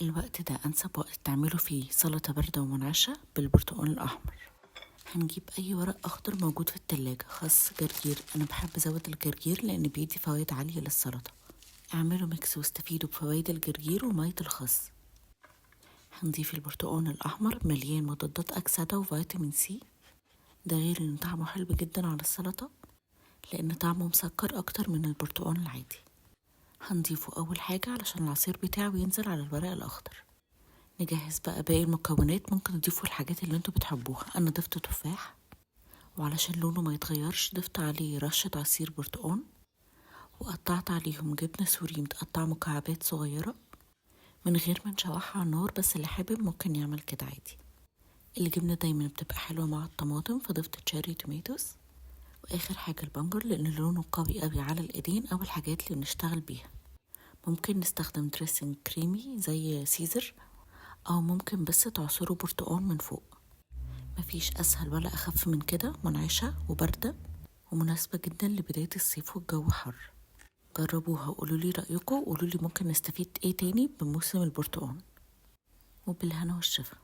الوقت ده أنسب وقت تعملوا فيه سلطة باردة ومنعشة بالبرتقال الأحمر. هنجيب أي ورق أخضر موجود في التلاجة، خس، جرجير. أنا بحب أزود الجرجير لأن بيدي فوايد عالية للسلطة. اعملوا ميكس واستفيدوا بفوايد الجرجير ومية الخس. هنضيف البرتقال الأحمر مليان مضادات أكسدة وفيتامين سي، ده غير إن طعمه حلو جدا على السلطة لأن طعمه مسكر أكتر من البرتقال العادي. هنضيفه أول حاجة علشان العصير بتاعه ينزل على الورق الأخضر. نجهز بقى باقي المكونات، ممكن تضيفوا الحاجات اللي انتوا بتحبوها. أنا ضفت تفاح، وعلشان لونه ما يتغيرش ضفت عليه رشة عصير برتقال، وقطعت عليهم جبنة سوري متقطعة مكعبات صغيرة من غير ما نشوحها على النار، بس اللي حابب ممكن يعمل كده عادي. الجبنة دايما بتبقى حلوة مع الطماطم، فضفت تشيري توميتوس. واخر حاجة البنجر لان لونه قوي قوي على الايدين او الحاجات اللي نشتغل بيها. ممكن نستخدم دريسنج كريمي زي سيزر، او ممكن بس تعصروا برتقال من فوق. مفيش اسهل ولا اخف من كده، منعشة وباردة ومناسبة جدا لبداية الصيف والجو حر. جربوها وقولولي رأيكم، وقولولي ممكن نستفيد ايه تاني بموسم البرتقال. وبالهنا والشفا.